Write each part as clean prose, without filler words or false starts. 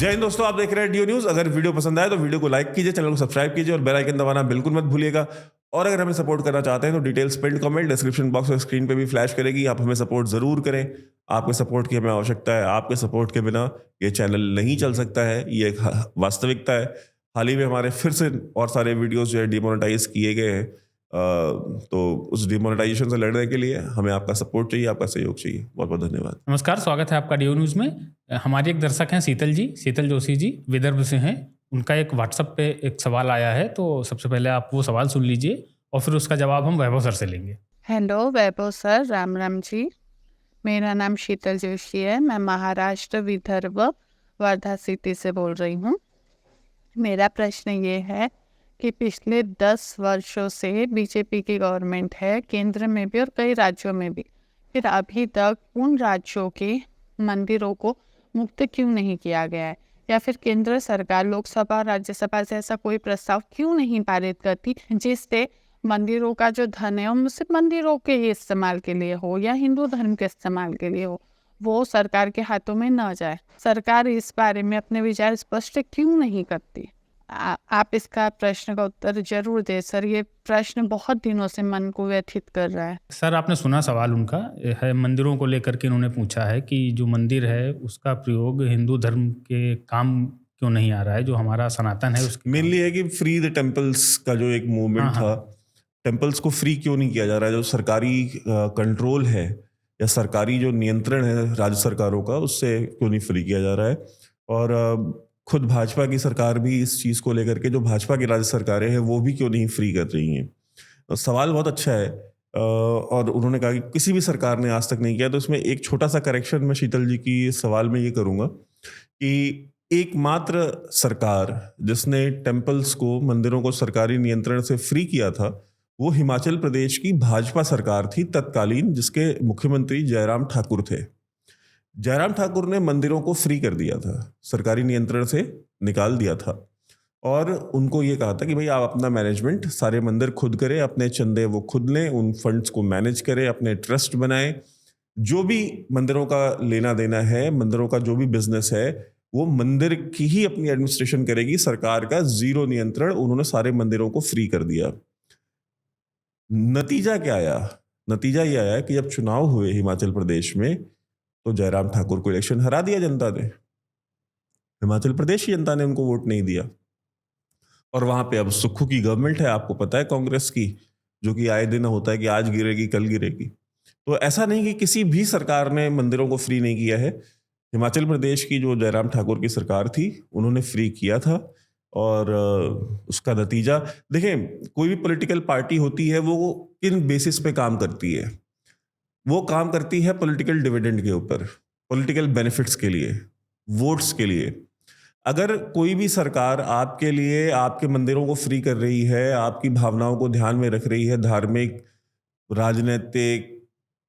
जय हिंद दोस्तों, आप देख रहे हैं DO न्यूज। अगर वीडियो पसंद आए तो वीडियो को लाइक कीजिए, चैनल को सब्सक्राइब कीजिए और बेल आइकन दबाना बिल्कुल मत भूलिएगा। और अगर हमें सपोर्ट करना चाहते हैं तो details pin comment description box और स्क्रीन पे भी फ्लैश करेगी। आप हमें सपोर्ट जरूर करें, आपके सपोर्ट की हमें आवश्यकता है। आपके सपोर्ट के बिना ये चैनल नहीं चल सकता है, ये एक वास्तविकता है। हाल ही में हमारे फिर से और सारे वीडियोस जो है डिमोनेटाइज किए गए हैं। तो उस डिमोनेटाइजेशन से लड़ने के लिए हमें आपका सपोर्ट चाहिए, आपका सहयोग चाहिए। बहुत बहुत धन्यवाद। नमस्कार, स्वागत है आपका DO न्यूज़ में। हमारे एक दर्शक हैं शीतल जोशी जी, विदर्भ से हैं। उनका एक व्हाट्सएप पे एक सवाल आया है, तो सबसे पहले आप वो सवाल सुन लीजिए और फिर उसका जवाब हम वैभव सर से लेंगे। हेलो वैभव सर, राम राम जी। मेरा नाम शीतल जोशी है। मैं महाराष्ट्र विदर्भ वर्धा सिटी से बोल रही हूँ। मेरा प्रश्न ये है कि पिछले 10 वर्षों से बीजेपी की गवर्नमेंट है, केंद्र में भी और कई राज्यों में भी, फिर अभी तक उन राज्यों के मंदिरों को मुक्त क्यों नहीं किया गया है? या फिर केंद्र सरकार लोकसभा राज्यसभा से ऐसा कोई प्रस्ताव क्यों नहीं पारित करती जिससे मंदिरों का जो धन है वो सिर्फ मंदिरों के ही इस्तेमाल के लिए हो या हिंदू धर्म के इस्तेमाल के लिए हो, वो सरकार के हाथों में न जाए? सरकार इस बारे में अपने विचार स्पष्ट क्यों नहीं करती? आप इसका प्रश्न का उत्तर जरूर दें सर। ये प्रश्न बहुत दिनों से मन को व्यथित कर रहा है। सर, आपने सुना सवाल उनका है, मंदिरों को लेकर के इन्होंने पूछा है कि जो मंदिर है उसका प्रयोग हिंदू धर्म के काम क्यों नहीं आ रहा है, जो हमारा सनातन है उसके मेनली है कि फ्री द टेम्पल्स का जो एक मूवमेंट था, टेम्पल्स को फ्री क्यों नहीं किया जा रहा है? जो सरकारी कंट्रोल है या सरकारी जो नियंत्रण है राज्य सरकारों का, उससे क्यों नहीं फ्री किया जा रहा है? और खुद भाजपा की सरकार भी इस चीज़ को लेकर के, जो भाजपा की राज्य सरकारें हैं वो भी क्यों नहीं फ्री कर रही हैं? सवाल बहुत अच्छा है। और उन्होंने कहा कि किसी भी सरकार ने आज तक नहीं किया। तो इसमें एक छोटा सा करेक्शन मैं शीतल जी की सवाल में ये करूँगा कि एकमात्र सरकार जिसने टेम्पल्स को, मंदिरों को सरकारी नियंत्रण से फ्री किया था, वो हिमाचल प्रदेश की भाजपा सरकार थी तत्कालीन, जिसके मुख्यमंत्री जयराम ठाकुर थे। जयराम ठाकुर ने मंदिरों को फ्री कर दिया था, सरकारी नियंत्रण से निकाल दिया था और उनको ये कहा था कि भाई आप अपना मैनेजमेंट, सारे मंदिर खुद करें, अपने चंदे वो खुद लें, उन फंड्स को मैनेज करें, अपने ट्रस्ट बनाएं, जो भी मंदिरों का लेना देना है, मंदिरों का जो भी बिजनेस है, वो मंदिर की ही अपनी एडमिनिस्ट्रेशन करेगी, सरकार का जीरो नियंत्रण। उन्होंने सारे मंदिरों को फ्री कर दिया। नतीजा क्या आया? नतीजा ये आया कि जब चुनाव हुए हिमाचल प्रदेश में तो जयराम ठाकुर को इलेक्शन हरा दिया जनता ने। हिमाचल प्रदेश की जनता ने उनको वोट नहीं दिया और वहां पे अब सुक्खू की गवर्नमेंट है, आपको पता है, कांग्रेस की, जो कि आए दिन होता है कि आज गिरेगी कल गिरेगी। तो ऐसा नहीं कि किसी भी सरकार ने मंदिरों को फ्री नहीं किया है। हिमाचल प्रदेश की जो जयराम ठाकुर की सरकार थी, उन्होंने फ्री किया था। और उसका नतीजा देखें, कोई भी पॉलिटिकल पार्टी होती है वो किन बेसिस पे काम करती है? वो काम करती है पॉलिटिकल डिविडेंड के ऊपर, पॉलिटिकल बेनिफिट्स के लिए, वोट्स के लिए। अगर कोई भी सरकार आपके लिए, आपके मंदिरों को फ्री कर रही है, आपकी भावनाओं को ध्यान में रख रही है, धार्मिक, राजनीतिक,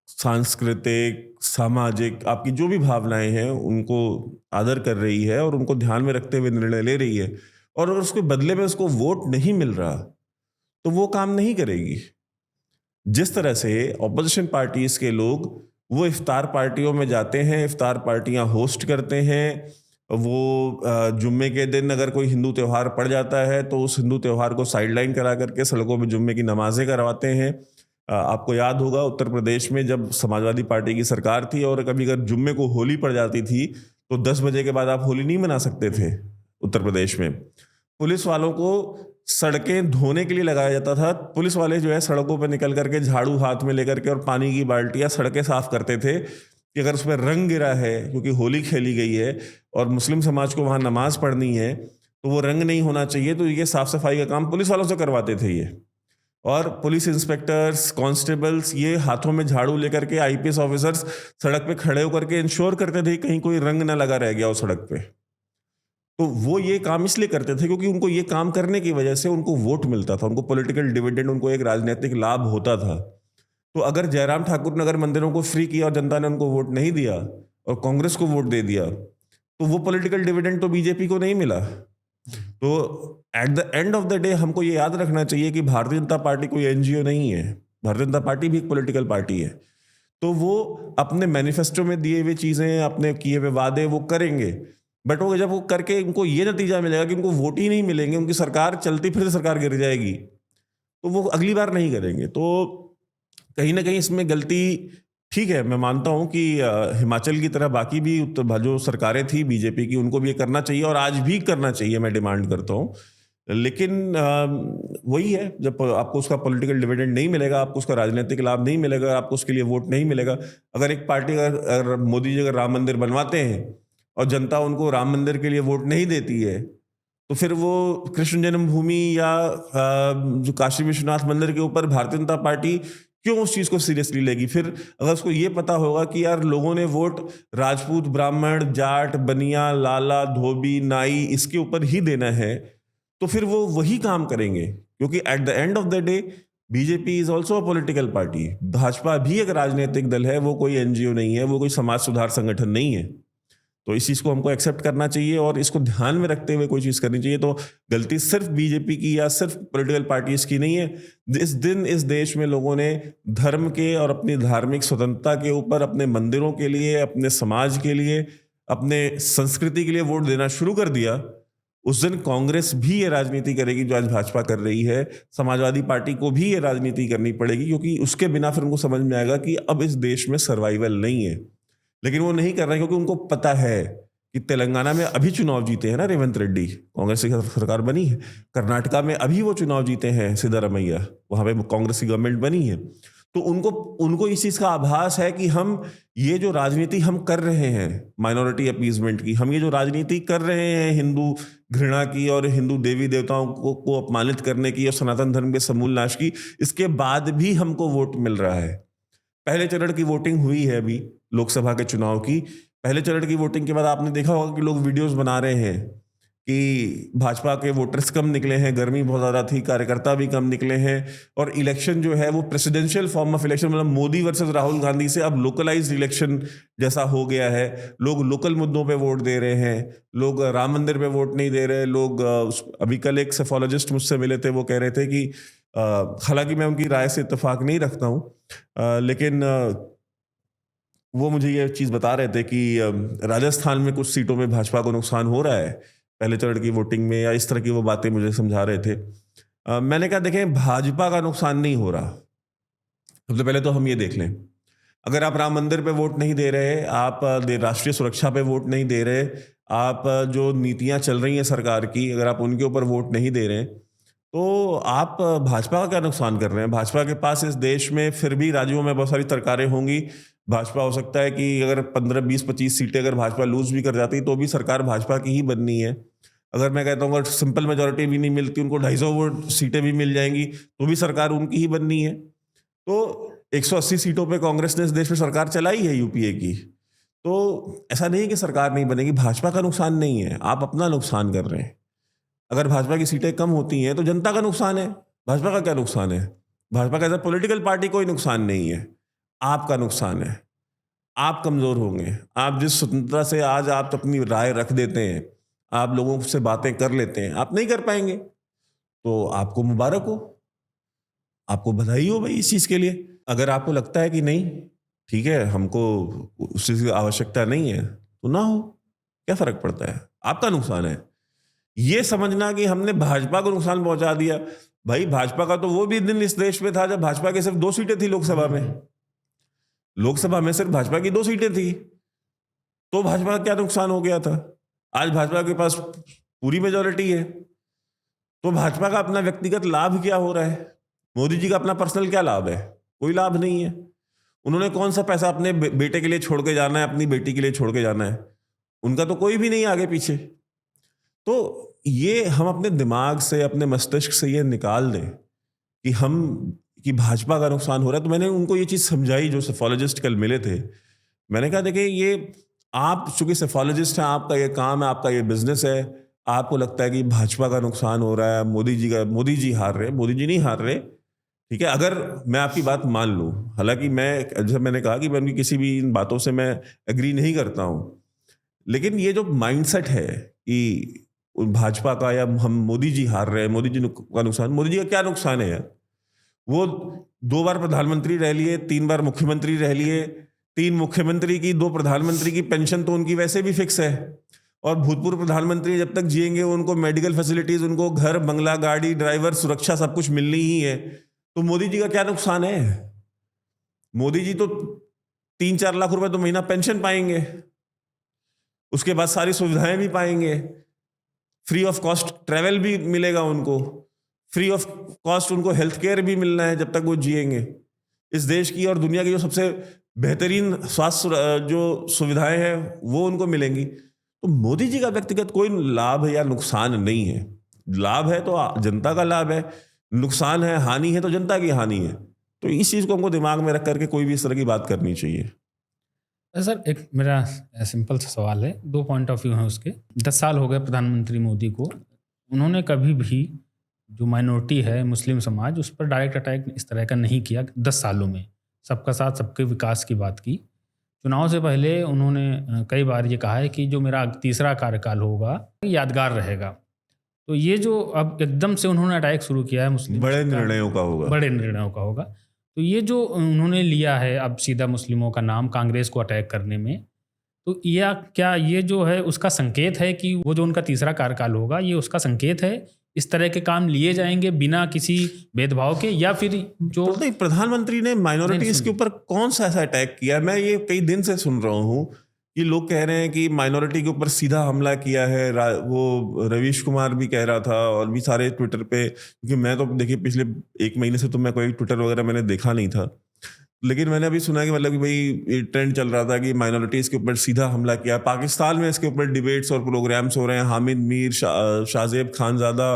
सांस्कृतिक, सामाजिक, आपकी जो भी भावनाएं हैं उनको आदर कर रही है और उनको ध्यान में रखते हुए निर्णय ले रही है, और उसके बदले में उसको वोट नहीं मिल रहा, तो वो काम नहीं करेगी। जिस तरह से ऑपोजिशन पार्टीज के लोग वो इफ्तार पार्टियों में जाते हैं, इफ्तार पार्टियां होस्ट करते हैं, वो जुम्मे के दिन अगर कोई हिंदू त्यौहार पड़ जाता है तो उस हिंदू त्यौहार को साइडलाइन करा करके सड़कों में जुम्मे की नमाजें करवाते हैं। आपको याद होगा उत्तर प्रदेश में जब समाजवादी पार्टी की सरकार थी और कभी अगर जुम्मे को होली पड़ जाती थी तो 10 बजे के बाद आप होली नहीं मना सकते थे उत्तर प्रदेश में। पुलिस वालों को सड़कें धोने के लिए लगाया जाता था। पुलिस वाले जो है सड़कों पर निकल करके झाड़ू हाथ में लेकर के और पानी की बाल्टियां सड़कें साफ करते थे कि अगर उस पर रंग गिरा है, क्योंकि होली खेली गई है और मुस्लिम समाज को वहां नमाज पढ़नी है, तो वो रंग नहीं होना चाहिए, तो ये साफ सफाई का काम पुलिस वालों से करवाते थे ये। और पुलिस इंस्पेक्टर्स, कांस्टेबल्स, ये हाथों में झाड़ू लेकर के, IPS ऑफिसर्स सड़क पे खड़े होकर के इंश्योर करते थे कहीं कोई रंग ना लगा रह गया हो सड़क पे। तो वो ये काम इसलिए करते थे क्योंकि उनको ये काम करने की वजह से उनको वोट मिलता था, उनको पॉलिटिकल डिविडेंड, उनको एक राजनीतिक लाभ होता था। तो अगर जयराम ठाकुर ने अगर मंदिरों को फ्री किया और जनता ने उनको वोट नहीं दिया और कांग्रेस को वोट दे दिया, तो वो पॉलिटिकल डिविडेंड तो बीजेपी को नहीं मिला। तो at the end of the day हमको ये याद रखना चाहिए कि भारतीय जनता पार्टी कोई NGO नहीं है। भारतीय जनता पार्टी भी एक पॉलिटिकल पार्टी है। तो वो अपने मैनिफेस्टो में दिए हुए चीजें, अपने किए हुए वादे वो करेंगे, बट वो जब वो करके उनको ये नतीजा मिलेगा कि उनको वोट ही नहीं मिलेंगे, उनकी सरकार चलती फिर सरकार गिर जाएगी, तो वो अगली बार नहीं करेंगे। तो कहीं ना कहीं इसमें गलती, ठीक है, मैं मानता हूं कि हिमाचल की तरह बाकी भी जो सरकारें थी बीजेपी की, उनको भी ये करना चाहिए और आज भी करना चाहिए, मैं डिमांड करता हूं। लेकिन वही है, जब आपको उसका पॉलिटिकल डिविडेंड नहीं मिलेगा, आपको उसका राजनीतिक लाभ नहीं मिलेगा, आपको उसके लिए वोट नहीं मिलेगा। अगर एक पार्टी, अगर मोदी जी अगर राम मंदिर बनवाते हैं और जनता उनको राम मंदिर के लिए वोट नहीं देती है, तो फिर वो कृष्ण जन्मभूमि या जो काशी विश्वनाथ मंदिर के ऊपर भारतीय जनता पार्टी क्यों उस चीज को सीरियसली लेगी? फिर अगर उसको ये पता होगा कि यार लोगों ने वोट राजपूत, ब्राह्मण, जाट, बनिया, लाला, धोबी, नाई इसके ऊपर ही देना है, तो फिर वो वही काम करेंगे। क्योंकि at the end of the day BJP is also a political party. Bhajpa भी एक राजनीतिक दल है, वो कोई एनजीओ नहीं है, वो कोई समाज सुधार संगठन नहीं है। तो इस चीज को हमको एक्सेप्ट करना चाहिए और इसको ध्यान में रखते हुए कोई चीज करनी चाहिए। तो गलती सिर्फ बीजेपी की या सिर्फ पॉलिटिकल पार्टीज की नहीं है। इस दिन इस देश में लोगों ने धर्म के और अपनी धार्मिक स्वतंत्रता के ऊपर, अपने मंदिरों के लिए, अपने समाज के लिए, अपने संस्कृति के लिए वोट देना शुरू कर दिया। उस दिन कांग्रेस भी ये राजनीति करेगी जो आज भाजपा कर रही है, समाजवादी पार्टी को भी ये राजनीति करनी पड़ेगी, क्योंकि उसके बिना फिर उनको समझ में आएगा कि अब इस देश में सर्वाइवल नहीं है। लेकिन वो नहीं कर रहे क्योंकि उनको पता है कि तेलंगाना में अभी चुनाव जीते हैं ना रेवंत रेड्डी, कांग्रेस की सरकार बनी है। कर्नाटका में अभी वो चुनाव जीते हैं सिद्धारमैया, वहां पे कांग्रेस की गवर्नमेंट बनी है। तो उनको इस चीज का आभास है कि हम ये जो राजनीति हम कर रहे हैं माइनॉरिटी अपीजमेंट की, हम ये जो राजनीति कर रहे हैं हिंदू घृणा की और हिंदू देवी देवताओं को अपमानित करने की और सनातन धर्म के समूल नाश की, इसके बाद भी हमको वोट मिल रहा है। पहले चरण की वोटिंग हुई है अभी लोकसभा के चुनाव की। पहले चरण की वोटिंग के बाद आपने देखा होगा कि लोग वीडियोस बना रहे हैं कि भाजपा के वोटर्स कम निकले हैं, गर्मी बहुत ज़्यादा थी, कार्यकर्ता भी कम निकले हैं, और इलेक्शन जो है वो प्रेसिडेंशियल फॉर्म ऑफ इलेक्शन, मतलब मोदी वर्सेस राहुल गांधी से अब लोकलाइज्ड इलेक्शन जैसा हो गया है। लोग लोकल मुद्दों पे वोट दे रहे हैं, लोग राम मंदिर पे वोट नहीं दे रहे। लोग अभी कल एक सेफोलॉजिस्ट मुझसे मिले थे, वो कह रहे थे कि हालांकि मैं उनकी राय से इत्तेफाक नहीं रखता हूँ, लेकिन वो मुझे ये चीज़ बता रहे थे कि राजस्थान में कुछ सीटों में भाजपा को नुकसान हो रहा है पहले चरण की वोटिंग में, या इस तरह की वो बातें मुझे समझा रहे थे। मैंने कहा देखें, भाजपा का नुकसान नहीं हो रहा। सबसे पहले तो हम ये देख लें, अगर आप राम मंदिर पे वोट नहीं दे रहे, आप राष्ट्रीय सुरक्षा पे वोट नहीं दे रहे, आप जो नीतियां चल रही हैं सरकार की, अगर आप उनके ऊपर वोट नहीं दे रहे, तो आप भाजपा का क्या नुकसान कर रहे हैं? भाजपा के पास इस देश में फिर भी राज्यों में बहुत सारी सरकारें होंगी। भाजपा हो सकता है कि अगर 15, 20, 25 सीटें अगर भाजपा लूज भी कर जाती तो भी सरकार भाजपा की ही बननी है। अगर मैं कहता हूँ अगर सिंपल मेजोरिटी भी नहीं मिलती, उनको 250 वोट सीटें भी मिल जाएंगी तो भी सरकार उनकी ही बननी है। तो 180 सीटों पे कांग्रेस ने इस देश में सरकार चलाई है यूपीए की। तो ऐसा नहीं कि सरकार नहीं बनेगी, भाजपा का नुकसान नहीं है, आप अपना नुकसान कर रहे हैं। अगर भाजपा की सीटें कम होती हैं तो जनता का नुकसान है, भाजपा का क्या नुकसान है? भाजपा का एज अ पॉलिटिकल पार्टी कोई नुकसान नहीं है, आपका नुकसान है। आप कमजोर होंगे। आप जिस स्वतंत्रता से आज आप अपनी राय रख देते हैं, आप लोगों से बातें कर लेते हैं, आप नहीं कर पाएंगे। तो आपको मुबारक हो, आपको बधाई हो भाई इस चीज के लिए। अगर आपको लगता है कि नहीं ठीक है, हमको उस चीज की आवश्यकता नहीं है, तो ना हो, क्या फर्क पड़ता है? आपका नुकसान है। ये समझना कि हमने भाजपा को नुकसान पहुंचा दिया, भाई भाजपा का तो वो भी दिन इस देश में था जब भाजपा की सिर्फ 2 सीटें थी लोकसभा में। लोकसभा में सिर्फ भाजपा की 2 सीटें थी, तो भाजपा का क्या नुकसान हो गया था? आज भाजपा के पास पूरी मेजॉरिटी है, तो भाजपा का अपना व्यक्तिगत लाभ क्या हो रहा है? मोदी जी का अपना पर्सनल क्या लाभ है? कोई लाभ नहीं है। उन्होंने कौन सा पैसा अपने बेटे के लिए छोड़ के जाना है, अपनी बेटी के लिए छोड़ के जाना है? उनका तो कोई भी नहीं आगे पीछे। तो ये हम अपने दिमाग से, अपने मस्तिष्क से ये निकाल दें कि भाजपा का नुकसान हो रहा है। तो मैंने उनको ये चीज़ समझाई, जो सेफोलॉजिस्ट कल मिले थे। मैंने कहा देखिए, ये आप चूंकि सेफोलॉजिस्ट हैं, आपका ये काम है, आपका ये बिजनेस है, आपको लगता है कि भाजपा का नुकसान हो रहा है, मोदी जी हार रहे, मोदी जी नहीं हार रहे, ठीक है। अगर मैं आपकी बात मान लूँ, हालांकि जैसे मैंने कहा कि मैं उनकी किसी भी इन बातों से मैं एग्री नहीं करता हूँ, लेकिन ये जो माइंडसेट है कि भाजपा का या हम मोदी जी हार रहे हैं, मोदी जी का नुकसान, मोदी जी का क्या नुकसान है यार? वो 2 बार प्रधानमंत्री रह लिए, 3 बार मुख्यमंत्री रह लिए, 3 मुख्यमंत्री की 2 प्रधानमंत्री की पेंशन तो उनकी वैसे भी फिक्स है। और भूतपूर्व प्रधानमंत्री जब तक जिएंगे उनको मेडिकल फैसिलिटीज, उनको घर, बंगला, गाड़ी, ड्राइवर, सुरक्षा सब कुछ मिलनी ही है। तो मोदी जी का क्या नुकसान है? मोदी जी तो 3-4 लाख रुपए तो महीना पेंशन पाएंगे, उसके बाद सारी सुविधाएं भी पाएंगे, फ्री ऑफ कॉस्ट ट्रैवल भी मिलेगा उनको, फ्री ऑफ कॉस्ट उनको हेल्थ केयर भी मिलना है जब तक वो जिएंगे। इस देश की और दुनिया की जो सबसे बेहतरीन स्वास्थ्य जो सुविधाएं हैं वो उनको मिलेंगी। तो मोदी जी का व्यक्तिगत कोई लाभ या नुकसान नहीं है। लाभ है तो जनता का लाभ है, नुकसान है, हानि है तो जनता की हानि है। तो इस चीज़ को हमको दिमाग में रख करके कोई भी इस तरह की बात करनी चाहिए। सर एक मेरा सिंपल सा सवाल है, 2 पॉइंट ऑफ व्यू हैं उसके। 10 साल हो गए प्रधानमंत्री मोदी को, उन्होंने कभी भी जो माइनॉरिटी है मुस्लिम समाज उस पर डायरेक्ट अटैक इस तरह का नहीं किया 10 सालों में। सबका साथ सबके विकास की बात की। चुनाव से पहले उन्होंने कई बार ये कहा है कि जो मेरा तीसरा कार्यकाल होगा यादगार रहेगा। तो ये जो अब एकदम से उन्होंने अटैक शुरू किया है मुस्लिम, बड़े निर्णयों का होगा, बड़े निर्णयों का होगा। तो ये जो उन्होंने लिया है अब सीधा मुस्लिमों का नाम कांग्रेस को अटैक करने में, तो या क्या ये जो है उसका संकेत है कि वो जो उनका तीसरा कार्यकाल होगा ये उसका संकेत है, इस तरह के काम लिए जाएंगे बिना किसी भेदभाव के, या फिर जो तो नहीं, प्रधानमंत्री ने माइनॉरिटीज के ऊपर कौन सा ऐसा अटैक किया? मैं ये कई दिन से सुन रहा हूँ कि लोग कह रहे हैं कि माइनॉरिटी के ऊपर सीधा हमला किया है। वो रवीश कुमार भी कह रहा था और भी सारे ट्विटर पे, क्योंकि मैं तो देखिए पिछले 1 महीने से तो मैं कोई ट्विटर वगैरह मैंने देखा नहीं था, लेकिन मैंने अभी सुना कि मतलब कि भाई ये ट्रेंड चल रहा था कि माइनॉरिटीज के ऊपर सीधा हमला किया। पाकिस्तान में इसके ऊपर डिबेट्स और प्रोग्राम्स हो रहे हैं। हामिद मीर, शाहजेब खानजादा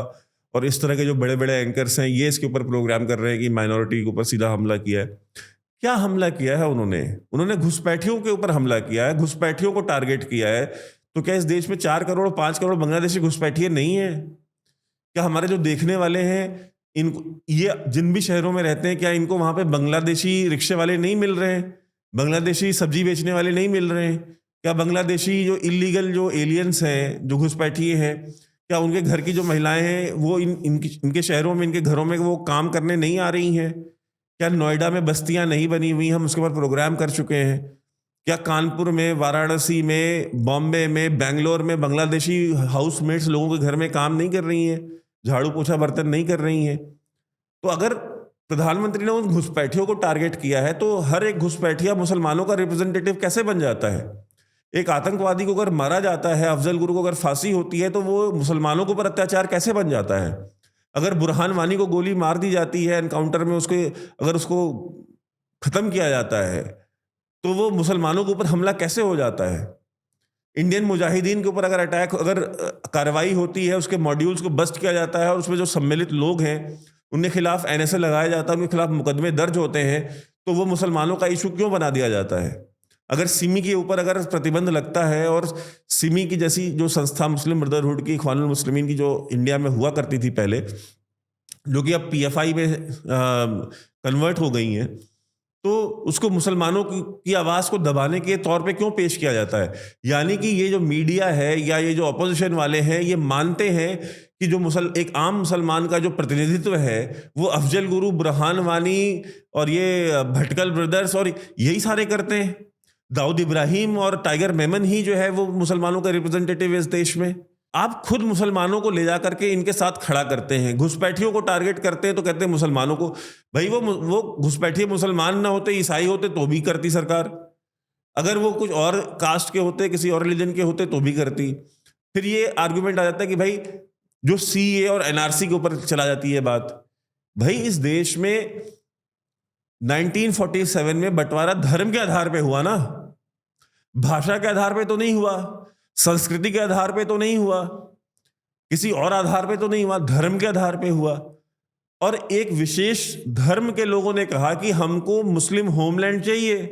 और इस तरह के जो बड़े बड़े एंकर्स हैं ये इसके ऊपर प्रोग्राम कर रहे हैं कि माइनॉरिटी के ऊपर सीधा हमला किया है। क्या हमला किया है उन्होंने घुसपैठियों के ऊपर हमला किया है, घुसपैठियों को टारगेट किया है। तो क्या इस देश में 4 करोड़ 5 करोड़ बांग्लादेशी घुसपैठिए नहीं है? क्या हमारे जो देखने वाले हैं, इन ये जिन भी शहरों में रहते हैं, क्या इनको वहां पे बांग्लादेशी रिक्शे वाले नहीं मिल रहे हैं? बांग्लादेशी सब्जी बेचने वाले नहीं मिल रहे हैं? क्या बांग्लादेशी जो इलीगल जो एलियंस हैं, जो घुसपैठिए हैं, क्या उनके घर की जो महिलाएं हैं वो इनके शहरों में, इनके घरों में वो काम करने नहीं आ रही हैं? क्या नोएडा में बस्तियां नहीं बनी हुई? हम उसके ऊपर प्रोग्राम कर चुके हैं। क्या कानपुर में, वाराणसी में, बॉम्बे में, बेंगलोर में बांग्लादेशी हाउसमेट्स लोगों के घर में काम नहीं कर रही हैं, झाड़ू पोछा बर्तन नहीं कर रही हैं? तो अगर प्रधानमंत्री ने उन घुसपैठियों को टारगेट किया है तो हर एक घुसपैठिया मुसलमानों का रिप्रेजेंटेटिव कैसे बन जाता है? एक आतंकवादी को अगर मारा जाता है, अफजल गुरु को अगर फांसी होती है, तो वो मुसलमानों के ऊपर अत्याचार कैसे बन जाता है? अगर बुरहान वानी को गोली मार दी जाती है एनकाउंटर में, अगर उसको खत्म किया जाता है, तो वो मुसलमानों के ऊपर हमला कैसे हो जाता है? इंडियन मुजाहिदीन के ऊपर अगर अटैक, अगर कार्रवाई होती है, उसके मॉड्यूल्स को बस्ट किया जाता है और उसमें जो सम्मिलित लोग हैं उनके खिलाफ NSA लगाया जाता है, उनके खिलाफ मुकदमे दर्ज होते हैं, तो वो मुसलमानों का इशू क्यों बना दिया जाता है? अगर सिमी के ऊपर अगर प्रतिबंध लगता है और सिमी की जैसी जो संस्था मुस्लिम ब्रदरहुड की, इख्वानुल मुस्लिमीन की, जो इंडिया में हुआ करती थी पहले, जो कि अब PFI में कन्वर्ट हो गई हैं, तो उसको मुसलमानों की आवाज़ को दबाने के तौर पे क्यों पेश किया जाता है? यानी कि ये जो मीडिया है या ये जो अपोजिशन वाले हैं, ये मानते हैं कि जो एक आम मुसलमान का जो प्रतिनिधित्व है वो अफजल गुरु, बुरहान वानी और ये भटकल ब्रदर्स और यही सारे करते हैं। दाऊद इब्राहिम और टाइगर मेमन ही जो है वो मुसलमानों का रिप्रेजेंटेटिव इस देश में। आप खुद मुसलमानों को ले जा करके इनके साथ खड़ा करते हैं, घुसपैठियों को टारगेट करते हैं, तो कहते हैं मुसलमानों को। भाई वो घुसपैठिए मुसलमान ना होते, ईसाई होते तो भी करती सरकार। अगर वो कुछ और कास्ट के होते, किसी और रिलीजन के होते तो भी करती। फिर ये आर्गुमेंट आ जाता है कि भाई जो CA और NRC के ऊपर चला जाती है बात। भाई इस देश में 1947 में बंटवारा धर्म के आधार पे हुआ ना, भाषा के आधार पे तो नहीं हुआ, संस्कृति के आधार पे तो नहीं हुआ, किसी और आधार पे तो नहीं हुआ, धर्म के आधार पे हुआ। और एक विशेष धर्म के लोगों ने कहा कि हमको मुस्लिम होमलैंड चाहिए।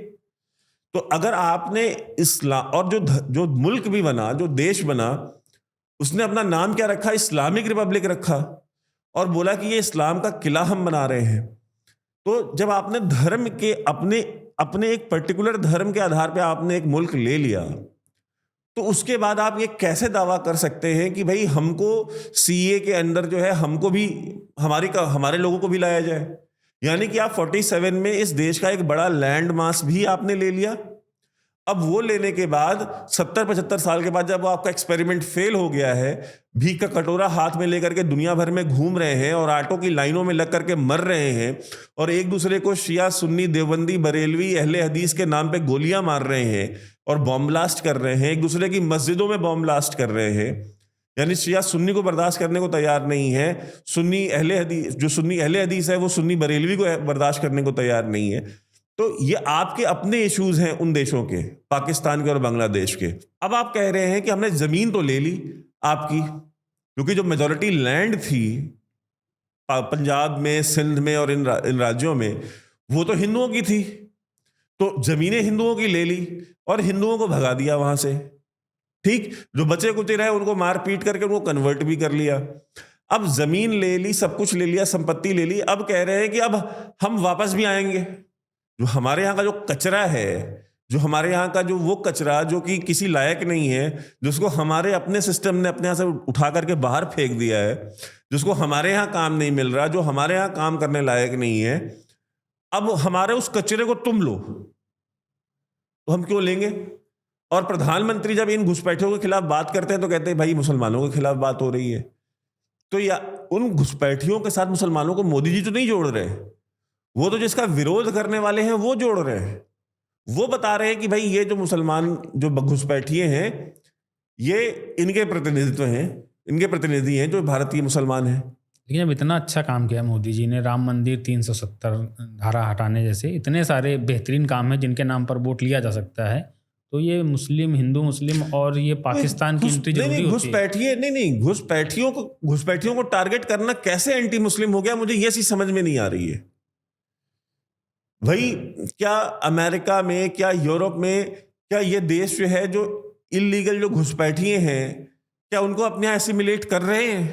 तो अगर आपने इस्लाम, और जो मुल्क भी बना, जो देश बना, उसने अपना नाम क्या रखा? इस्लामिक रिपब्लिक रखा और बोला कि ये इस्लाम का किला हम बना रहे हैं। तो जब आपने धर्म के अपने एक पर्टिकुलर धर्म के आधार पे आपने एक मुल्क ले लिया, तो उसके बाद आप ये कैसे दावा कर सकते हैं कि भाई हमको CA के अंदर जो है हमको भी हमारे लोगों को भी लाया जाए? यानी कि आप 47 में इस देश का एक बड़ा लैंड मास भी आपने ले लिया अब वो लेने के बाद 70-75 साल के बाद जब वो आपका एक्सपेरिमेंट फेल हो गया है, भीख का कटोरा हाथ में लेकर के दुनिया भर में घूम रहे हैं और ऑटो की लाइनों में लग करके मर रहे हैं और एक दूसरे को शिया, सुन्नी, देवबंदी, बरेलवी, अहले हदीस के नाम पे गोलियां मार रहे हैं और बॉम्ब ब्लास्ट कर रहे हैं, एक दूसरे की मस्जिदों में बॉम्ब ब्लास्ट कर रहे हैं, यानी शिया सुन्नी को बर्दाश्त करने को तैयार नहीं है, सुन्नी अहले हदीस, जो सुन्नी अहले हदीस है वो सुन्नी बरेलवी को बर्दाश्त करने को तैयार नहीं है। तो ये आपके अपने इश्यूज हैं उन देशों के, पाकिस्तान के और बांग्लादेश के। अब आप कह रहे हैं कि हमने जमीन तो ले ली आपकी, क्योंकि जो मेजॉरिटी लैंड थी पंजाब में, सिंध में और इन राज्यों में, वो तो हिंदुओं की थी, तो जमीनें हिंदुओं की ले ली और हिंदुओं को भगा दिया वहां से। ठीक, जो बचे कुचे रहे उनको मार पीट करके उनको कन्वर्ट भी कर लिया। अब जमीन ले ली, सब कुछ ले लिया, संपत्ति ले ली, अब कह रहे हैं कि अब हम वापस भी आएंगे। जो हमारे यहाँ का जो कचरा है, जो हमारे यहाँ का जो वो कचरा जो कि किसी लायक नहीं है, जिसको हमारे अपने सिस्टम ने अपने यहाँ से उठा करके बाहर फेंक दिया है, जिसको हमारे यहाँ काम नहीं मिल रहा, जो हमारे यहाँ काम करने लायक नहीं है, अब हमारे उस कचरे को तुम लो, तो हम क्यों लेंगे? और प्रधानमंत्री जब इन घुसपैठियों के खिलाफ बात करते हैं तो कहते हैं भाई मुसलमानों के खिलाफ बात हो रही है। तो या उन घुसपैठियों के साथ मुसलमानों को मोदी जी तो नहीं जोड़ रहे, वो तो जिसका विरोध करने वाले हैं वो जोड़ रहे हैं। वो बता रहे हैं कि भाई ये जो मुसलमान जो घुसपैठिए हैं ये इनके प्रतिनिधित्व हैं, इनके प्रतिनिधि हैं जो भारतीय मुसलमान हैं। लेकिन अब इतना अच्छा काम किया मोदी जी ने, राम मंदिर 370 धारा हटाने जैसे इतने सारे बेहतरीन काम हैं जिनके नाम पर वोट लिया जा सकता है, तो ये मुस्लिम, हिंदू मुस्लिम और ये पाकिस्तान की एंट्री जरूरी होती है। घुसपैठियों को टारगेट करना कैसे एंटी मुस्लिम हो गया, मुझे ये चीज समझ में नहीं आ रही है। भाई क्या अमेरिका में, क्या यूरोप में, क्या ये देश जो है जो इलीगल जो घुसपैठिए हैं, क्या उनको अपने यहाँ एसिमिलेट कर रहे हैं?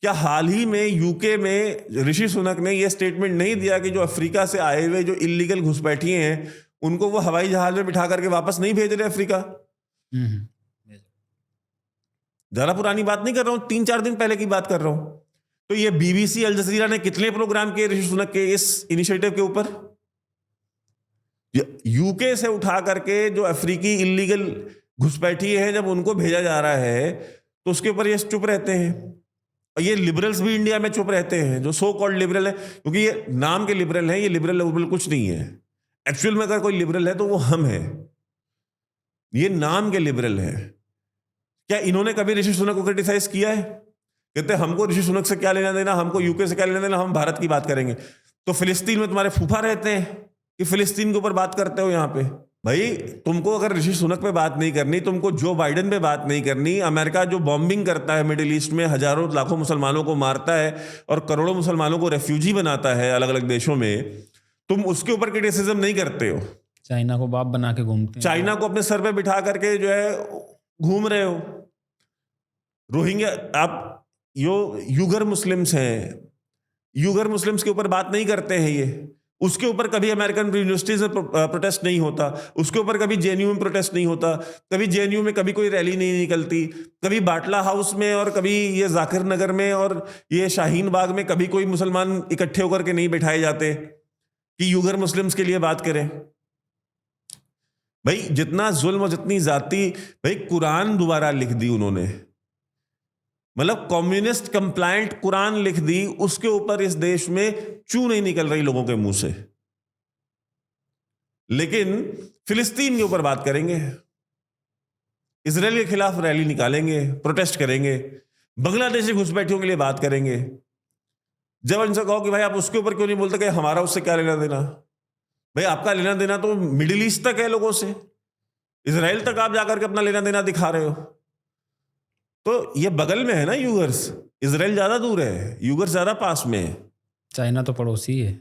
क्या हाल ही में यूके में ऋषि सुनक ने यह स्टेटमेंट नहीं दिया कि जो अफ्रीका से आए हुए जो इलीगल घुसपैठिए हैं उनको वो हवाई जहाज में बिठा करके वापस नहीं भेज रहे अफ्रीका? ज्यादा पुरानी बात नहीं कर रहा हूं, 3-4 दिन पहले की बात कर रहा हूं। तो ये बीबीसी, अल जजीरा ने कितने प्रोग्राम किए ऋषि सुनक के इस इनिशिएटिव के ऊपर? यूके से उठा करके जो अफ्रीकी इलीगल घुसपैठिए हैं जब उनको भेजा जा रहा है तो उसके ऊपर ये चुप रहते हैं। और ये लिबरल्स भी इंडिया में चुप रहते हैं, जो सो कॉल्ड लिबरल है, क्योंकि ये नाम के लिबरल हैं, ये लिबरल कुछ नहीं है। एक्चुअल में अगर कोई लिबरल है तो वो हम हैं, ये नाम के लिबरल हैं। क्या इन्होंने कभी ऋषि सुनक को क्रिटिसाइज किया है? कहते हमको ऋषि सुनक से क्या लेना देना, हमको यूके से क्या लेना देना, हम भारत की बात करेंगे। तो फिलिस्तीन में तुम्हारे फूफा रहते हैं कि फिलिस्तीन के ऊपर बात करते हो यहाँ पे? भाई तुमको अगर ऋषि सुनक पे बात नहीं करनी, तुमको जो बाइडेन पे बात नहीं करनी, अमेरिका जो बॉम्बिंग करता है मिडिल ईस्ट में, हजारों लाखों मुसलमानों को मारता है और करोड़ों मुसलमानों को रेफ्यूजी बनाता है अलग अलग देशों में, तुम उसके ऊपर क्रिटिसिज्म नहीं करते हो। चाइना को बाप बना के घूमते हैं, चाइना को अपने सर पे बिठा करके जो है घूम रहे हो। रोहिंग्या, आप यूगर मुस्लिम्स हैं, यूगर मुस्लिम्स के ऊपर बात नहीं करते हैं ये, उसके ऊपर कभी अमेरिकन यूनिवर्सिटीज में प्रोटेस्ट नहीं होता, उसके ऊपर कभी जेएनयू में प्रोटेस्ट नहीं होता, कभी जेएनयू में कभी कोई रैली नहीं निकलती, कभी बाटला हाउस में और कभी ये जाकिर नगर में और ये शाहीन बाग में कभी कोई मुसलमान इकट्ठे होकर के नहीं बिठाए जाते कि यूगर मुस्लिम्स के लिए बात करें। भाई जितना जुल्म और जितनी जाति, भाई कुरान दोबारा लिख दी उन्होंने, मतलब कम्युनिस्ट कंप्लायंट कुरान लिख दी, उसके ऊपर इस देश में चू नहीं निकल रही लोगों के मुंह से। लेकिन फिलिस्तीन के ऊपर बात करेंगे, इजराइल के खिलाफ रैली निकालेंगे, प्रोटेस्ट करेंगे, बांग्लादेशी घुसपैठियों के लिए बात करेंगे। जब इनसे कहो कि भाई आप उसके ऊपर क्यों नहीं बोलते कि हमारा उससे क्या लेना देना? भाई आपका लेना देना तो मिडिल ईस्ट तक है लोगों से, इजराइल तक आप जाकर के अपना लेना देना दिखा रहे हो। तो ये बगल में है ना यूगर्स, इजराइल ज्यादा दूर है, यूगर्स ज्यादा पास में है, चाइना तो पड़ोसी है।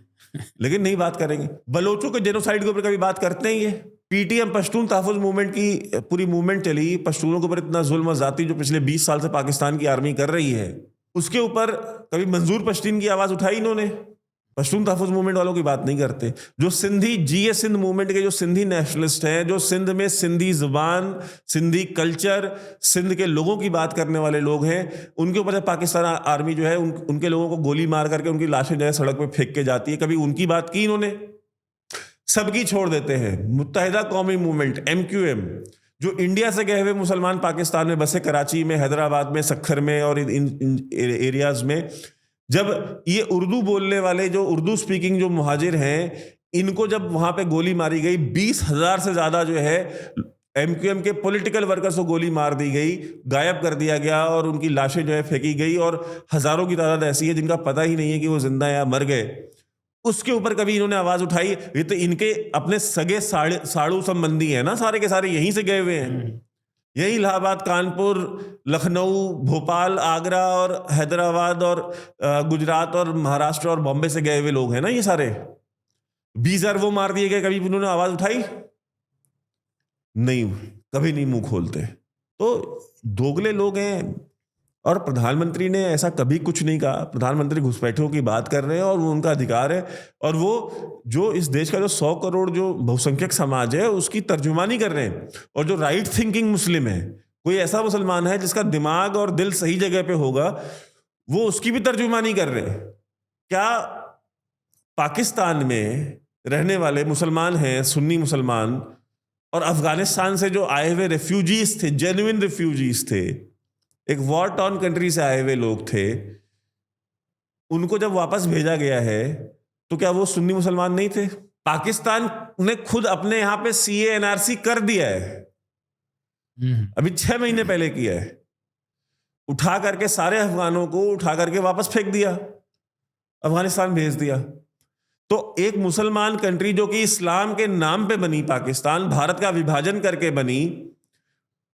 लेकिन नहीं बात करेंगे। बलोचों के जेनोसाइड के ऊपर कभी बात करते हैं? ये पीटीएम पश्तून तहफ़्फ़ुज़ मूवमेंट की पूरी मूवमेंट चली, पश्तूनों के ऊपर इतना जुल्म जाती जो पिछले 20 साल से पाकिस्तान की आर्मी कर रही है, उसके ऊपर कभी मंजूर पश्तीन की आवाज उठाई इन्होंने? पश्तून तहफ़्फ़ुज़ मूवमेंट वालों की बात नहीं करते। जो सिंधी जीए सिंध मूवमेंट के जो सिंधी नेशनलिस्ट हैं, जो सिंध में सिंधी जुबान, सिंधी कल्चर, सिंध के लोगों की बात करने वाले लोग हैं, उनके ऊपर जब पाकिस्तान आर्मी जो है उनके लोगों को गोली मार करके उनकी लाशें जो है सड़क पे फेंक के जाती है, कभी उनकी बात की इन्होंने? सबकी छोड़ देते हैं। मुत्तहिदा कौमी मूवमेंट MQM, जो इंडिया से गए हुए मुसलमान पाकिस्तान में बसे, कराची में, हैदराबाद में, सखर में और इन एरियाज में, जब ये उर्दू बोलने वाले जो उर्दू स्पीकिंग जो मुहाजिर हैं, इनको जब वहां पे गोली मारी गई, 20,000 से ज्यादा जो है MQM के पॉलिटिकल वर्कर्स को गोली मार दी गई, गायब कर दिया गया और उनकी लाशें जो है फेंकी गई, और हजारों की तादाद ऐसी है जिनका पता ही नहीं है कि वो जिंदा या मर गए। उसके ऊपर कभी इन्होंने आवाज उठाई? ये तो इनके अपने सगे साड़ू संबंधी है ना, सारे के सारे यहीं से गए हुए हैं, यही इलाहाबाद, कानपुर, लखनऊ, भोपाल, आगरा और हैदराबाद और गुजरात और महाराष्ट्र और बॉम्बे से गए हुए लोग हैं ना ये सारे। 20,000 वो मार दिए गए, कभी इन्होंने आवाज उठाई? नहीं, कभी नहीं मुंह खोलते। तो दोगले लोग हैं। और प्रधानमंत्री ने ऐसा कभी कुछ नहीं कहा। प्रधानमंत्री घुसपैठियों की बात कर रहे हैं और वो उनका अधिकार है, और वो जो इस देश का जो 100 करोड़ जो बहुसंख्यक समाज है उसकी तर्जुमानी कर रहे हैं। और जो राइट थिंकिंग मुस्लिम है, कोई ऐसा मुसलमान है जिसका दिमाग और दिल सही जगह पे होगा, वो उसकी भी तर्जुमानी कर रहे हैं। क्या पाकिस्तान में रहने वाले मुसलमान हैं, सुन्नी मुसलमान, और अफगानिस्तान से जो आए हुए रेफ्यूजीज थे, जेन्युइन रेफ्यूजीज थे, एक वॉर टॉर्न कंट्री से आए हुए लोग थे, उनको जब वापस भेजा गया है तो क्या वो सुन्नी मुसलमान नहीं थे? पाकिस्तान ने खुद अपने यहां पे CA NRC कर दिया है, अभी 6 महीने पहले किया है। उठा करके सारे अफगानों को उठा करके वापस फेंक दिया, अफगानिस्तान भेज दिया। तो एक मुसलमान कंट्री जो कि इस्लाम के नाम पे बनी, पाकिस्तान भारत का विभाजन करके बनी,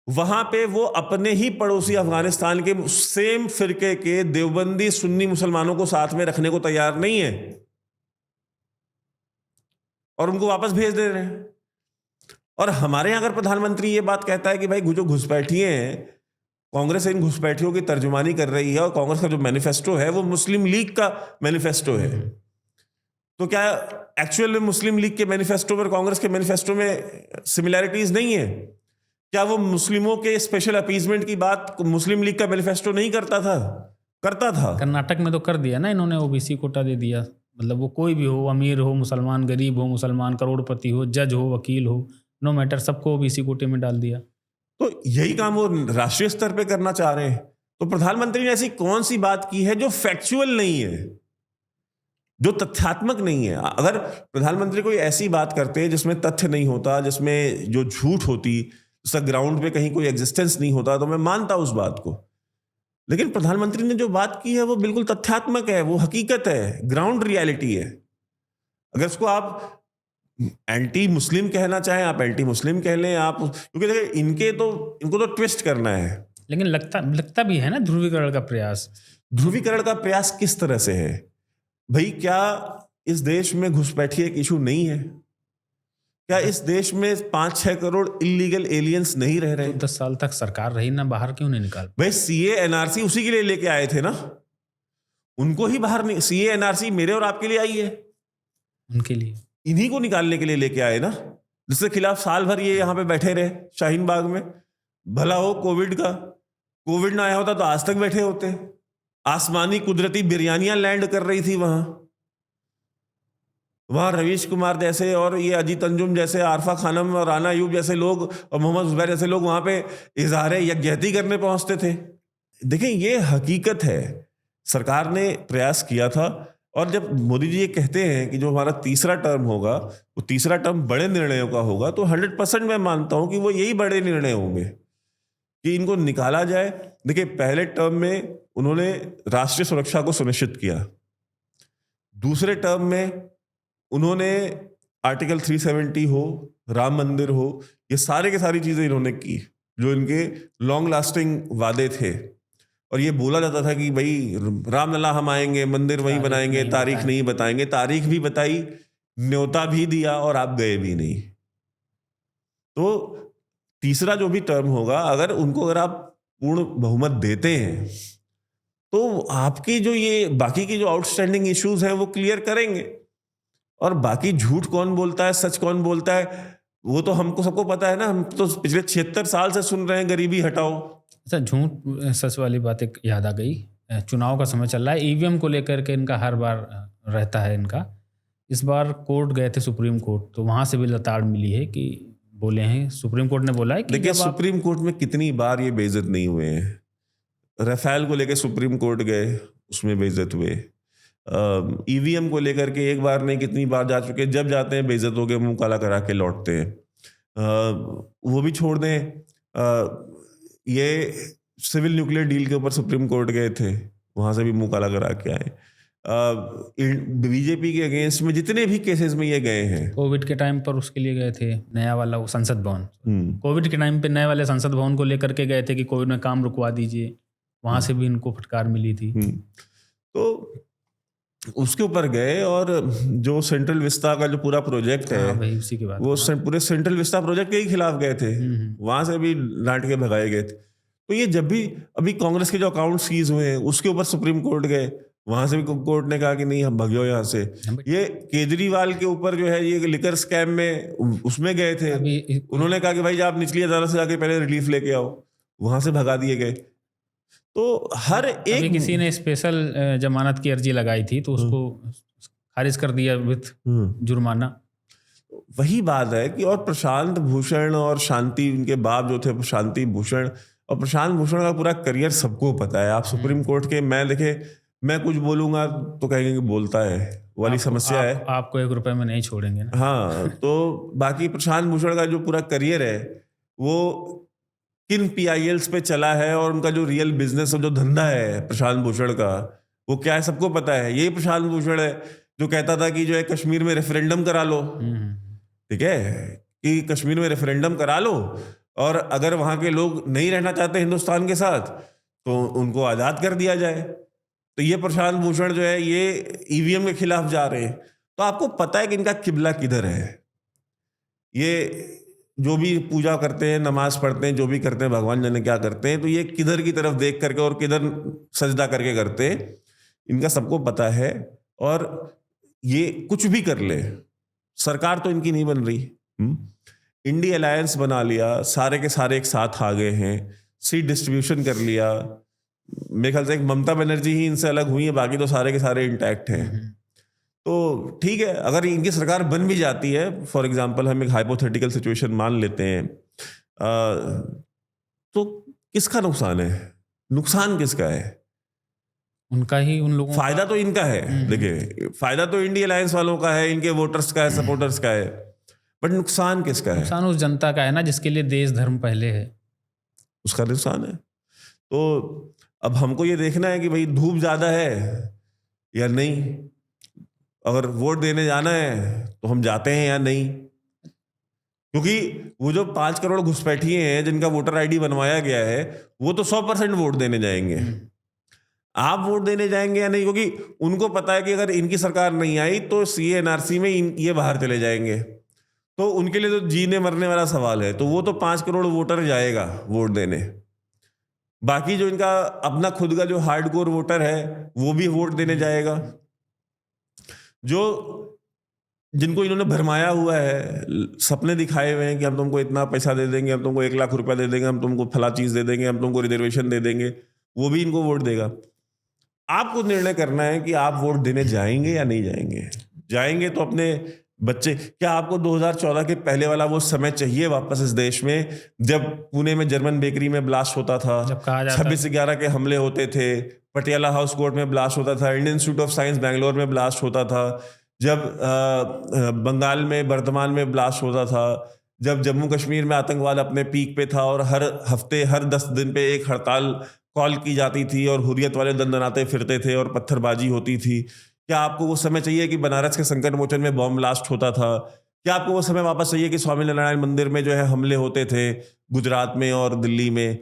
वहां पे वो अपने ही पड़ोसी अफगानिस्तान के सेम फिरके के देवबंदी सुन्नी मुसलमानों को साथ में रखने को तैयार नहीं है और उनको वापस भेज दे रहे हैं। और हमारे यहां अगर प्रधानमंत्री ये बात कहता है कि भाई जो घुसपैठिए हैं, कांग्रेस इन घुसपैठियों की तर्जुमानी कर रही है और कांग्रेस का जो मैनिफेस्टो है वो मुस्लिम लीग का मैनिफेस्टो है, तो क्या एक्चुअल में मुस्लिम लीग के मैनिफेस्टो और कांग्रेस के मैनिफेस्टो में सिमिलैरिटीज नहीं है? क्या वो मुस्लिमों के स्पेशल अपीजमेंट की बात मुस्लिम लीग का मैनिफेस्टो नहीं करता था? करता था। कर्नाटक में तो कर दिया ना इन्होंने, OBC कोटा दे दिया। मतलब वो कोई भी हो, अमीर हो मुसलमान, गरीब हो मुसलमान, करोड़पति हो, जज हो, वकील हो, नो मैटर, सबको OBC कोटे में डाल दिया। तो यही काम वो राष्ट्रीय स्तर पे करना चाह रहे हैं। तो प्रधानमंत्री ने ऐसी कौन सी बात की है जो फैक्चुअल नहीं है, जो तथ्यात्मक नहीं है? अगर प्रधानमंत्री कोई ऐसी बात करते जिसमें तथ्य नहीं होता, जिसमें जो झूठ होती, उसका ग्राउंड पे कहीं कोई एग्जिस्टेंस नहीं होता, तो मैं मानता उस बात को। लेकिन प्रधानमंत्री ने जो बात की है वो बिल्कुल तथ्यात्मक है, वो हकीकत है, ग्राउंड रियलिटी है। अगर उसको आप एंटी मुस्लिम कहना चाहें, आप एंटी मुस्लिम कह लें आप, क्योंकि देखिए इनको तो ट्विस्ट करना है। लेकिन लगता भी है ना ध्रुवीकरण का प्रयास। ध्रुवीकरण का प्रयास किस तरह से है भाई? क्या इस देश में घुसपैठी एक इशू नहीं है? क्या इस देश में 5-6 करोड़ इलीगल एलियंस नहीं रह रहे? 10 साल तक सरकार रही ना, बाहर क्यों नहीं निकाल? भाई CA NRC उसी के लिए लेके आए थे ना, उनको ही बाहर नहीं। CA NRC मेरे और आपके लिए आई है, उनके लिए, इन्हीं को निकालने के लिए लेके आए ना, जिसके खिलाफ साल भर ये यहां पे बैठे रहे शाहीन बाग में। भला हो कोविड ना आया होता तो आज तक बैठे होते। आसमानी कुदरती बिरयानियां लैंड कर रही थी वहां रवीश कुमार जैसे और ये अजीत अंजुम जैसे, आरफा खानम और राना अयूब जैसे लोग और मोहम्मद जुबैर जैसे लोग वहां पे इजहार यकजहती करने पहुंचते थे। देखें, ये हकीकत है। सरकार ने प्रयास किया था, और जब मोदी जी ये कहते हैं कि जो हमारा तीसरा टर्म होगा वो तीसरा टर्म बड़े निर्णयों का होगा, तो 100% मैं मानता हूं कि वो यही बड़े निर्णय होंगे कि इनको निकाला जाए। देखिए, पहले टर्म में उन्होंने राष्ट्रीय सुरक्षा को सुनिश्चित किया, दूसरे टर्म में उन्होंने आर्टिकल 370 हो, राम मंदिर हो, ये सारे के सारी चीजें इन्होंने की जो इनके लॉन्ग लास्टिंग वादे थे। और ये बोला जाता था कि भाई रामलला हम आएंगे, मंदिर वहीं बनाएंगे, तारीख नहीं बताएंगे। तारीख भी बताई, न्योता भी दिया, और आप गए भी नहीं। तो तीसरा जो भी टर्म होगा, अगर आप पूर्ण बहुमत देते हैं तो आपकी जो ये बाकी की जो आउटस्टैंडिंग इश्यूज हैं वो क्लियर करेंगे। और बाकी झूठ कौन बोलता है, सच कौन बोलता है, वो तो हमको सबको पता है ना। हम तो पिछले 76 साल से सुन रहे हैं गरीबी हटाओ। अच्छा, झूठ सच वाली बात एक याद आ गई। चुनाव का समय चल रहा है, EVM को लेकर के इनका हर बार रहता है इनका इस बार कोर्ट गए थे, सुप्रीम कोर्ट, तो वहाँ से भी लताड़ मिली है कि बोले हैं, सुप्रीम कोर्ट ने बोला है कि देखिए जब आप सुप्रीम कोर्ट में कितनी बार ये बेइज्जत नहीं हुए हैं। रफेल को लेकर सुप्रीम कोर्ट गए, उसमें बेइज्जत हुए। ईवीएम को लेकर के एक बार नहीं कितनी बार जा चुके, जब जाते हैं बेइज्जत हो के मुंह काला करा के लौटते हैं। वो भी छोड़ दें, ये सिविल न्यूक्लियर डील के ऊपर सुप्रीम कोर्ट गए थे, वहां से भी मुंह काला करा के आए। बीजेपी के अगेंस्ट में जितने भी केसेस में ये गए हैं, कोविड के टाइम पर उसके लिए गए थे, नया वाला वो संसद भवन, हम्म, कोविड के टाइम पे नए वाले संसद भवन को लेकर के गए थे कि कोविड में काम रुकवा दीजिए, वहाँ से भी इनको फटकार मिली थी। तो उसके ऊपर गए, और जो सेंट्रल विस्ता का जो पूरा प्रोजेक्ट है, हाँ भाई, उसी की बात। वो पूरे सेंट्रल विस्ता प्रोजेक्ट के ही खिलाफ गए थे, वहां से भी डांट के भगाए गए थे। तो ये जब भी अभी कांग्रेस के जो अकाउंट सीज हुए हैं उसके ऊपर सुप्रीम कोर्ट गए, वहां से भी कोर्ट ने कहा कि नहीं हम भगियो यहाँ से। ये केजरीवाल के ऊपर जो है ये लिकर स्कैम में उसमें गए थे, उन्होंने कहा कि भाई आप निचली अदालत से जाके पहले रिलीफ लेके आओ, वहां से भगा दिए गए। तो हर एक किसी ने स्पेशल जमानत की अर्जी लगाई थी तो उसको खारिज कर दिया विथ जुर्माना। वही बात है कि और प्रशांत भूषण और शांति, उनके बाप जो थे शांति भूषण, और प्रशांत भूषण का पूरा करियर सबको पता है। आप सुप्रीम कोर्ट के, मैं कुछ बोलूंगा तो कहेंगे कि बोलता है वाली समस्या है, आपको 1 रुपए में नहीं छोड़ेंगे ना। हाँ, तो बाकी प्रशांत भूषण का जो पूरा करियर है वो किन PILs पे चला है, और उनका जो रियल बिजनेस और जो धंधा है प्रशांत भूषण का वो क्या है सबको पता है। यही प्रशांत भूषण है जो कहता था कि जो है कश्मीर में रेफरेंडम करा लो, ठीक है, कि कश्मीर में रेफरेंडम करा लो, और अगर वहां के लोग नहीं रहना चाहते हिंदुस्तान के साथ तो उनको आजाद कर दिया जाए। तो ये प्रशांत भूषण जो है ये EVM के खिलाफ जा रहे हैं। तो आपको पता है कि इनका किबला किधर है। ये जो भी पूजा करते हैं, नमाज पढ़ते हैं, जो भी करते हैं, भगवान जाने क्या करते हैं, तो ये किधर की तरफ देख करके और किधर सजदा करके करते हैं, इनका सबको पता है। और ये कुछ भी कर ले, सरकार तो इनकी नहीं बन रही। इंडी अलायंस बना लिया, सारे के सारे एक साथ आ गए हैं, सीट डिस्ट्रीब्यूशन कर लिया। मेरे ख्याल से एक ममता बनर्जी ही इनसे अलग हुई है, बाकी तो सारे के सारे इंटैक्ट हैं। तो ठीक है, अगर इनकी सरकार बन भी जाती है, फॉर एग्जांपल हम एक हाइपोथेटिकल सिचुएशन मान लेते हैं, तो किसका नुकसान है? नुकसान किसका है? उनका ही, उन लोगों फायदा तो इनका है। देखिए, फायदा तो इंडिया अलायंस वालों का है, इनके वोटर्स का है, सपोर्टर्स का है, बट नुकसान किसका है? नुकसान उस जनता का है ना जिसके लिए देश धर्म पहले है, उसका नुकसान है। तो अब हमको ये देखना है कि भाई धूप ज्यादा है या नहीं, अगर वोट देने जाना है तो हम जाते हैं या नहीं। क्योंकि वो जो 5 करोड़ घुसपैठिए हैं जिनका वोटर ID बनवाया गया है, वो तो 100% वोट देने जाएंगे। आप वोट देने जाएंगे या नहीं? क्योंकि उनको पता है कि अगर इनकी सरकार नहीं आई तो CA NRC में ये बाहर चले जाएंगे, तो उनके लिए तो जीने मरने वाला सवाल है। तो वो तो 5 करोड़ वोटर जाएगा वोट देने, बाकी जो इनका अपना खुद का जो हार्डकोर वोटर है वो भी वोट देने जाएगा। जो जिनको इन्होंने भरमाया हुआ है, सपने दिखाए हुए हैं कि हम तुमको इतना पैसा दे देंगे, हम तुमको 1 लाख रुपया दे देंगे, हम तुमको फला चीज दे देंगे, हम तुमको रिजर्वेशन दे देंगे, वो भी इनको वोट देगा। आपको निर्णय करना है कि आप वोट देने जाएंगे या नहीं जाएंगे। जाएंगे तो अपने बच्चे, क्या आपको 2014 के पहले वाला वो समय चाहिए वापस इस देश में, जब पुणे में जर्मन बेकरी में ब्लास्ट होता था, 26/11 के हमले होते थे, पटियाला हाउस कोर्ट में ब्लास्ट होता था, Indian institute of science Bangalore में ब्लास्ट होता था, जब बंगाल में बर्धमान में ब्लास्ट होता था, जब जम्मू कश्मीर में आतंकवाद अपने पीक पे था और हर हफ्ते हर 10 दिन पे एक हड़ताल कॉल की जाती थी और हुर्रियत वाले दंदनाते फिरते थे और पत्थरबाजी होती थी। क्या आपको वो समय चाहिए कि बनारस के संकट मोचन में बॉम्ब ब्लास्ट होता था? क्या आपको वो समय वापस चाहिए कि स्वामी नारायण मंदिर में जो है हमले होते थे गुजरात में और दिल्ली में?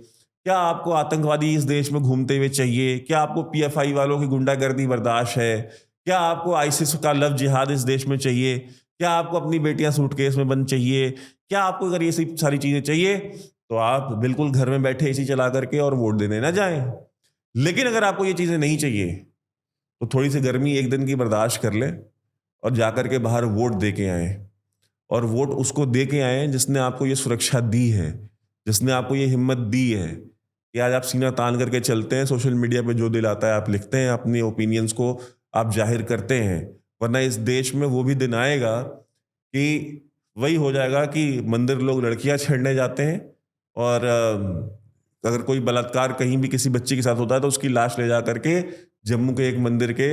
क्या आपको आतंकवादी इस देश में घूमते हुए चाहिए? क्या आपको PFI वालों की गुंडागर्दी बर्दाश्त है? क्या आपको ISIS का लव जिहाद इस देश में चाहिए? क्या आपको अपनी बेटियां सूटकेस में बंद चाहिए? क्या आपको अगर ये सारी चीजें चाहिए तो आप बिल्कुल घर में बैठे AC चला करके और वोट देने ना जाएं। लेकिन अगर आपको ये चीजें नहीं चाहिए तो थोड़ी सी गर्मी एक दिन की बर्दाश्त कर ले और जाकर के बाहर वोट दे के आए। और वोट उसको दे के आए जिसने आपको ये सुरक्षा दी है, जिसने आपको ये हिम्मत दी है कि आज आप सीना तान करके चलते हैं, सोशल मीडिया पे जो दिल आता है आप लिखते हैं, अपनी ओपिनियंस को आप जाहिर करते हैं। वरना इस देश में वो भी दिन आएगा कि वही हो जाएगा कि मंदिर लोग लड़कियां छेड़ने जाते हैं और अगर कोई बलात्कार कहीं भी किसी बच्ची के साथ होता है तो उसकी लाश ले जा करके जम्मू के एक मंदिर के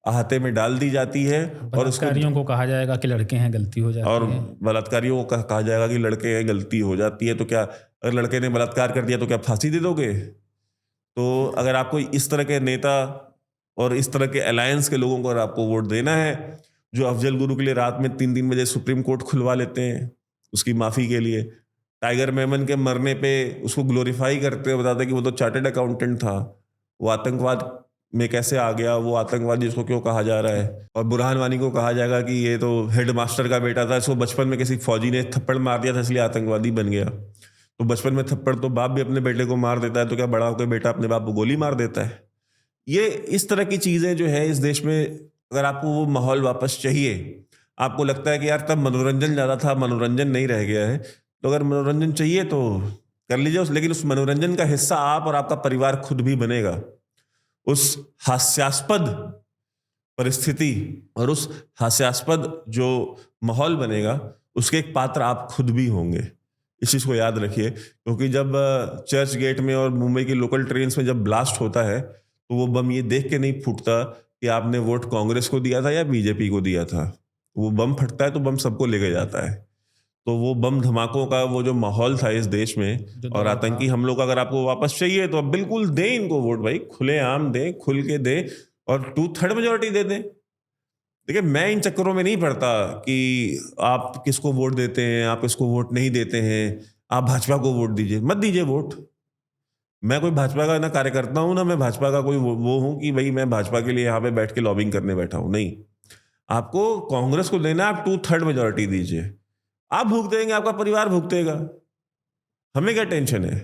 अहाते में डाल दी जाती है और उसको बलात्कारियों को कहा जाएगा कि लड़के हैं, गलती हो जाती और है। बलात्कारियों को कहा जाएगा कि लड़के हैं, गलती हो जाती है। तो क्या अगर लड़के ने बलात्कार कर दिया तो क्या फांसी दे दोगे? तो अगर आपको इस तरह के नेता और इस तरह के अलायंस के लोगों को अगर आपको वोट देना है, जो अफजल गुरु के लिए रात में 3 बजे सुप्रीम कोर्ट खुलवा लेते हैं उसकी माफ़ी के लिए, टाइगर मेमन के मरने पे उसको ग्लोरीफाई करते हैं, बताते हैं कि वो तो चार्टर्ड अकाउंटेंट था, वो आतंकवाद में कैसे आ गया, वो आतंकवादी इसको क्यों कहा जा रहा है, और बुरहान वानी को कहा जाएगा कि ये तो हेड मास्टर का बेटा था, इसको बचपन में किसी फौजी ने थप्पड़ मार दिया था इसलिए आतंकवादी बन गया। तो बचपन में थप्पड़ तो बाप भी अपने बेटे को मार देता है, तो क्या बड़ा होकर बेटा अपने बाप को गोली मार देता है? ये इस तरह की चीज़ें जो है इस देश में, अगर आपको वो माहौल वापस चाहिए, आपको लगता है कि यार तब मनोरंजन ज़्यादा था, मनोरंजन नहीं रह गया है, तो अगर मनोरंजन चाहिए तो कर लीजिए, लेकिन उस मनोरंजन का हिस्सा आप और आपका परिवार खुद भी बनेगा। उस हास्यास्पद परिस्थिति और उस हास्यास्पद जो माहौल बनेगा उसके एक पात्र आप खुद भी होंगे। इस चीज़ को याद रखिए, क्योंकि जब चर्च गेट में और मुंबई की लोकल ट्रेन्स में जब ब्लास्ट होता है तो वो बम ये देख के नहीं फूटता कि आपने वोट कांग्रेस को दिया था या बीजेपी को दिया था। वो बम फटता है तो बम सबको लेके जाता है। तो वो बम धमाकों का वो जो माहौल था इस देश में और आतंकी हमलों का अगर आपको वापस चाहिए तो आप बिल्कुल दें इनको वोट भाई, खुलेआम दें, खुल के दें और 2/3 मेजोरिटी दे दें। देखिए, मैं इन चक्करों में नहीं पड़ता कि आप किसको वोट देते हैं, आप किसको वोट नहीं देते हैं, आप भाजपा को वोट दीजिए, मत दीजिए वोट। मैं कोई भाजपा का ना कार्यकर्ता हूं, ना मैं भाजपा का कोई वो हूं कि भाई मैं भाजपा के लिए यहाँ पे बैठ के लॉबिंग करने बैठा हूं। नहीं, आपको कांग्रेस को देना, आप 2/3 मेजोरिटी दीजिए। आप भुगतेंगे, आपका परिवार भुगतेगा, हमें क्या टेंशन है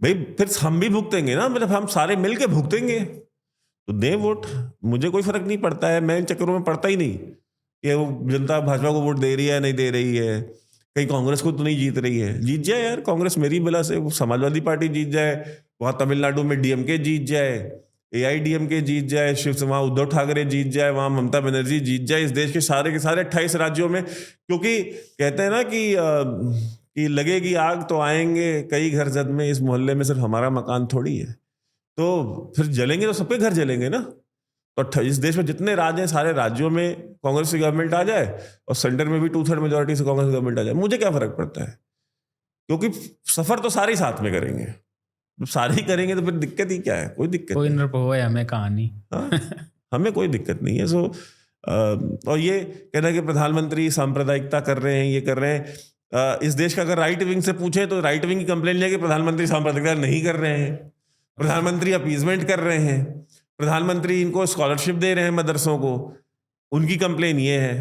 भाई? फिर हम भी भुगतेंगे ना, मतलब हम सारे मिलके भुगतेंगे। तो दें वोट, मुझे कोई फर्क नहीं पड़ता है, मैं इन चक्करों में पड़ता ही नहीं कि वो जनता भाजपा को वोट दे रही है नहीं दे रही है, कहीं कांग्रेस को तो नहीं जीत रही है। जीत जाए यार कांग्रेस, मेरी बला से वो समाजवादी पार्टी जीत जाए, वहाँ तमिलनाडु में डीएमके जीत जाए, AIDMK जीत जाए, वहाँ उद्धव ठाकरे जीत जाए, वहाँ ममता बनर्जी जीत जाए, इस देश के सारे 28 राज्यों में। क्योंकि कहते हैं ना कि लगेगी आग तो आएंगे कई घर जद में, इस मोहल्ले में सिर्फ हमारा मकान थोड़ी है। तो फिर जलेंगे तो सबके घर जलेंगे ना। तो इस देश में जितने राज्य हैं सारे राज्यों में कांग्रेस की गवर्नमेंट आ जाए और सेंटर में भी 2/3 मेजोरिटी से कांग्रेस की गवर्नमेंट आ जाए, मुझे क्या फर्क पड़ता है? क्योंकि सफर तो सारे साथ में करेंगे, जब सारे ही करेंगे तो फिर दिक्कत ही क्या है? कोई दिक्कत कोई नृप हो हमें कहानी। हाँ, हमें कोई दिक्कत नहीं है। और ये कहना कि प्रधानमंत्री सांप्रदायिकता कर रहे हैं, ये कर रहे हैं, इस देश का अगर राइट विंग से पूछे तो राइट विंग की कंप्लेन है कि प्रधानमंत्री सांप्रदायिकता नहीं कर रहे हैं, प्रधानमंत्री अपीजमेंट कर रहे हैं, प्रधानमंत्री इनको स्कॉलरशिप दे रहे हैं मदरसों को। उनकी कंप्लेन ये है,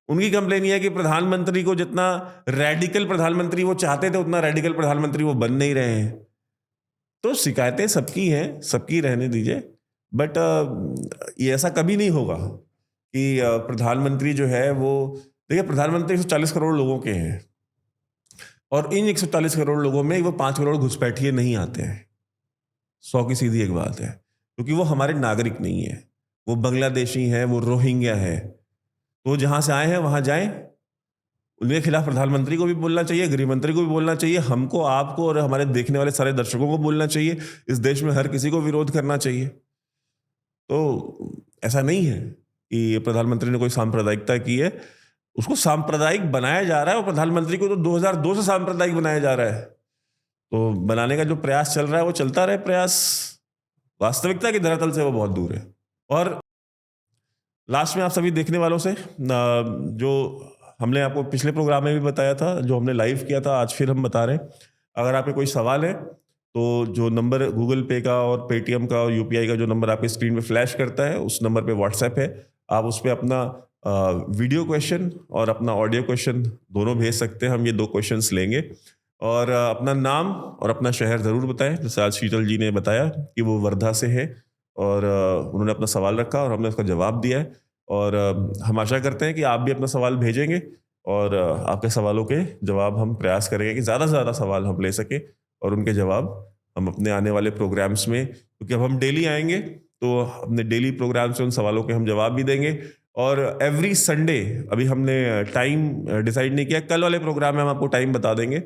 उनकी कंप्लेन ये है कि प्रधानमंत्री को जितना रेडिकल प्रधानमंत्री वो चाहते थे उतना रेडिकल प्रधानमंत्री वो बन नहीं रहे हैं। तो शिकायतें सबकी हैं, सबकी रहने दीजिए, बट ये ऐसा कभी नहीं होगा कि प्रधानमंत्री जो है वो, देखिए प्रधानमंत्री 140 करोड़ लोगों के हैं और इन 140 करोड़ लोगों में वो 5 करोड़ घुसपैठिए नहीं आते हैं। 100 की सीधी एक बात है, क्योंकि वो हमारे नागरिक नहीं है, वो बांग्लादेशी हैं, वो रोहिंग्या है। तो जहाँ से आए हैं वहाँ जाएं, उनके खिलाफ प्रधानमंत्री को भी बोलना चाहिए, गृह मंत्री को भी बोलना चाहिए, हमको, आपको और हमारे देखने वाले सारे दर्शकों को बोलना चाहिए। इस देश में हर किसी को विरोध करना चाहिए। तो ऐसा नहीं है कि प्रधानमंत्री ने कोई सांप्रदायिकता की है, उसको सांप्रदायिक बनाया जा रहा है और प्रधानमंत्री को तो 2002 से सांप्रदायिक बनाया जा रहा है। तो बनाने का जो प्रयास चल रहा है वो चलता रहे प्रयास, वास्तविकता की धरातल से वो बहुत दूर है। और लास्ट में आप सभी देखने वालों से, जो हमने आपको पिछले प्रोग्राम में भी बताया था, जो हमने लाइव किया था, आज फिर हम बता रहे हैं, अगर आपके कोई सवाल है तो जो नंबर गूगल पे का और पेटीएम का और UPI का जो नंबर आपकी स्क्रीन पे फ्लैश करता है, उस नंबर पे व्हाट्सएप है, आप उस पर अपना वीडियो क्वेश्चन और अपना ऑडियो क्वेश्चन दोनों भेज सकते हैं। हम ये 2 क्वेश्चंस लेंगे और अपना नाम और अपना शहर ज़रूर बताएं। जैसे आज शीतल जी ने बताया कि वो वर्धा से है और उन्होंने अपना सवाल रखा और हमने उसका जवाब दिया है, और हम आशा करते हैं कि आप भी अपना सवाल भेजेंगे और आपके सवालों के जवाब हम प्रयास करेंगे कि ज़्यादा से ज़्यादा सवाल हम ले सकें और उनके जवाब हम अपने आने वाले प्रोग्राम्स में, क्योंकि अब हम डेली आएंगे तो अपने डेली प्रोग्राम्स में उन सवालों के हम जवाब भी देंगे और एवरी संडे, अभी हमने टाइम डिसाइड नहीं किया, कल वाले प्रोग्राम में हम आपको टाइम बता देंगे।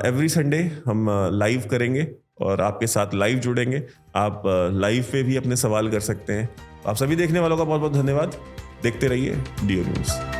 एवरी संडे हम लाइव करेंगे और आपके साथ लाइव जुड़ेंगे। आप लाइव पे भी अपने सवाल कर सकते हैं। आप सभी देखने वालों का बहुत बहुत धन्यवाद। देखते रहिए DO न्यूज़।